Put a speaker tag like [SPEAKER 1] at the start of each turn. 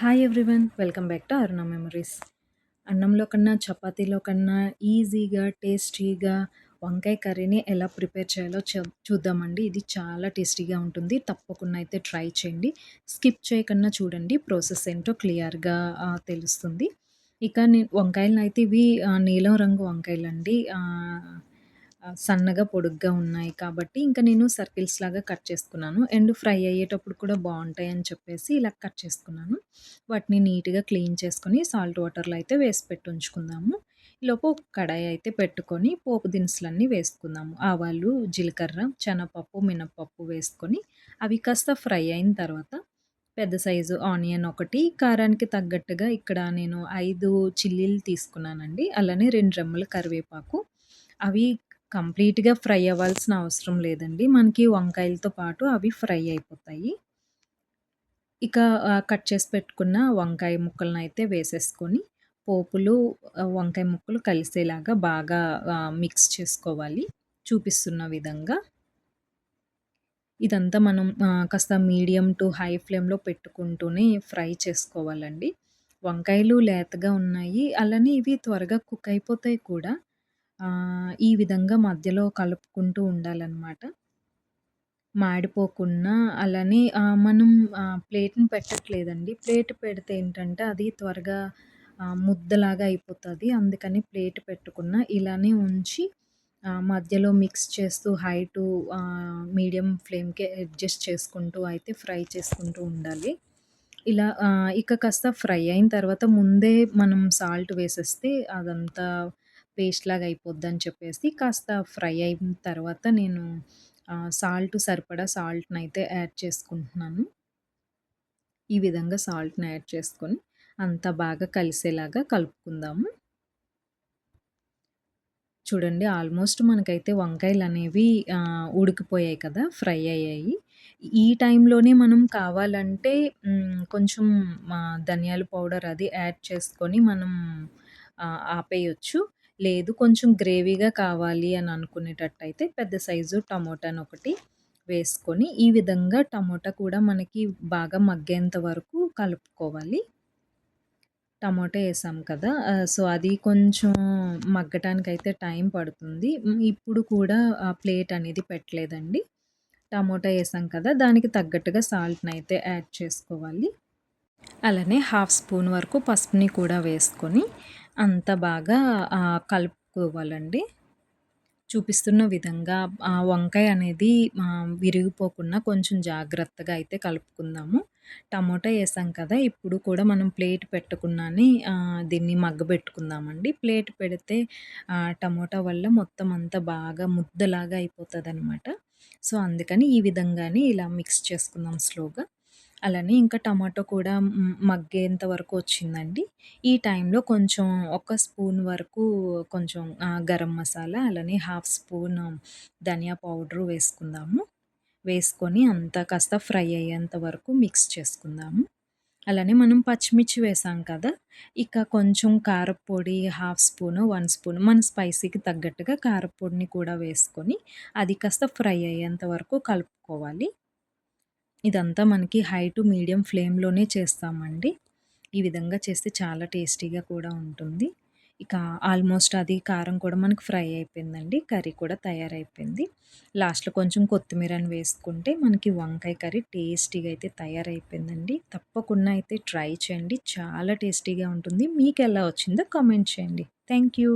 [SPEAKER 1] Hi everyone. Welcome back to Aruna memories. అన్నంలో కన్నా, చపాతీలో కన్నా ఈజీగా, టేస్టీగా వంకాయ కర్రీని ఎలా ప్రిపేర్ చేయాలో చూద్దామండి. ఇది చాలా టేస్టీగా ఉంటుంది. తప్పకుండా అయితే ట్రై చేయండి. స్కిప్ చేయకుండా చూడండి. ప్రాసెస్ ఏంటో క్లియర్‌గా తెలుస్తుంది. ఇక వంకాయలనైతే ఇవి నీలం రంగు వంకాయలండి. సన్నగా, పొడుగ్గా ఉన్నాయి కాబట్టి ఇంక నేను సర్కిల్స్ లాగా కట్ చేసుకున్నాను. అండ్ ఫ్రై అయ్యేటప్పుడు కూడా బావుంటాయని చెప్పేసి ఇలా కట్ చేసుకున్నాను. వాటిని నీట్‌గా క్లీన్ చేసుకొని సాల్ట్ వాటర్‌లో అయితే వేసి పెట్టి ఉంచుకుందాము. ఈలోపు ఒక కడాయి అయితే పెట్టుకొని పోపు దినుసులన్నీ వేసుకుందాము. ఆవాలు, జీలకర్ర, శనగపప్పు, మినపప్పు వేసుకొని అవి కాస్త ఫ్రై అయిన తర్వాత పెద్ద సైజు ఆనియన్ ఒకటి, కారానికి తగ్గట్టుగా ఇక్కడ నేను 5 చిల్లీలు తీసుకున్నానండి. అలానే 2 రెమ్మల కరివేపాకు. అవి కంప్లీట్‌గా ఫ్రై అవ్వాల్సిన అవసరం లేదండి. మనకి వంకాయలతో పాటు అవి ఫ్రై అయిపోతాయి. ఇక కట్ చేసి పెట్టుకున్న వంకాయ ముక్కలనైతే వేసేసుకొని, పోపులు వంకాయ ముక్కలు కలిసేలాగా బాగా మిక్స్ చేసుకోవాలి. చూపిస్తున్న విధంగా. ఇదంతా మనం కాస్త మీడియం టు హై ఫ్లేమ్‌లో పెట్టుకుంటూనే ఫ్రై చేసుకోవాలండి. వంకాయలు లేతగా ఉన్నాయి. అలానే ఇవి త్వరగా కుక్ అయిపోతాయి కూడా. ఈ విధంగా మధ్యలో కలుపుకుంటూ ఉండాలనమాట. మాడిపోకుండా అలానే మనం ప్లేట్‌ని పెట్టట్లేదండి. ప్లేట్ పెడితే ఏంటంటే అది త్వరగా ముద్దలాగా అయిపోతది. అందుకని ప్లేట్ పెట్టుకున్న ఇలానే ఉంచి మధ్యలో మిక్స్ చేస్తూ హై టు మీడియం ఫ్లేమ్‌కే అడ్జస్ట్ చేసుకుంటూ అయితే ఫ్రై చేసుకుంటూ ఉండాలి. ఇలా ఇక కాస్త ఫ్రై అయిన తర్వాత ముందే మనం సాల్ట్ వేసేస్తే అదంతా పేస్ట్‌లాగా అయిపోద్దని చెప్పేసి కాస్త ఫ్రై అయిన తర్వాత నేను సరిపడా సాల్ట్‌నయితే యాడ్ చేసుకుంటున్నాను. ఈ విధంగా సాల్ట్‌ని యాడ్ చేసుకొని అంతా బాగా కలిసేలాగా కలుపుకుందాము. చూడండి ఆల్మోస్ట్ మనకైతే వంకాయలనేవి ఉడికిపోయాయి కదా! ఫ్రై అయ్యాయి. ఈ టైంలోనే మనం కావాలంటే కొంచెం ధనియాల పౌడర్ అది యాడ్ చేసుకొని మనం ఆపేయొచ్చు. లేదు కొంచెం గ్రేవీగా కావాలి అని అనుకునేటట్టయితే పెద్ద సైజు టమోటానొకటి వేసుకొని, ఈ విధంగా టమోటా కూడా మనకి బాగా మగ్గేంత వరకు కలుపుకోవాలి. టమాటా ఏసాం కదా! సో, అది కొంచెం మగ్గటానికైతే టైం పడుతుంది. ఇప్పుడు కూడా ప్లేట్ అనేది పెట్టలేదండి. టమోటా ఏసాం కదా! దానికి తగ్గట్టుగా సాల్ట్‌నయితే యాడ్ చేసుకోవాలి. అలానే హాఫ్ స్పూన్ వరకు పసుపుని కూడా వేసుకొని అంతా బాగా కలుపుకోవాలండి. చూపిస్తున్న విధంగా వంకాయ అనేది విరిగిపోకుండా కొంచెం జాగ్రత్తగా అయితే కలుపుకుందాము. టమోటా ఏసాం కదా! ఇప్పుడు కూడా మనం ప్లేట్ పెట్టకుండానే దీన్ని మగ్గబెట్టుకుందామండి. ప్లేట్ పెడితే టమోటా వల్ల మొత్తం అంతా బాగా ముద్దలాగా అయిపోతదనమాట. సో, అందుకని ఈ విధంగానే ఇలా మిక్స్ చేసుకుందాం స్లోగా. అలానే ఇంకా టమాటో కూడా మగ్గేంత వరకు వచ్చిందండి. ఈ టైంలో కొంచెం ఒక స్పూన్ వరకు కొంచెం గరం మసాలా, అలానే హాఫ్ స్పూన్ ధనియా పౌడరు వేసుకుందాము. వేసుకొని అంతా కాస్త ఫ్రై అయ్యేంత వరకు మిక్స్ చేసుకుందాము. అలానే మనం పచ్చిమిర్చి వేసాం కదా! ఇక కొంచెం కారప్పొడి హాఫ్ స్పూను, 1 స్పూన్ మన స్పైసీకి తగ్గట్టుగా కారప్పొడిని కూడా వేసుకొని, అది కాస్త ఫ్రై అయ్యేంత వరకు కలుపుకోవాలి. ఇదంతా మనకి హై టు మీడియం ఫ్లేమ్‌లోనే చేస్తామండి. ఈ విధంగా చేస్తే చాలా టేస్టీగా కూడా ఉంటుంది. ఇక ఆల్మోస్ట్ అది కారం కూడా మనకు ఫ్రై అయిపోయిందండి. కర్రీ కూడా తయారైపోయింది. లాస్ట్‌లో కొంచెం కొత్తిమీరని వేసుకుంటే మనకి వంకాయ కర్రీ టేస్టీగా అయితే తయారైపోయిందండి. తప్పకుండా అయితే ట్రై చేయండి. చాలా టేస్టీగా ఉంటుంది. మీకెలా వచ్చిందో కామెంట్ చేయండి. Thank you.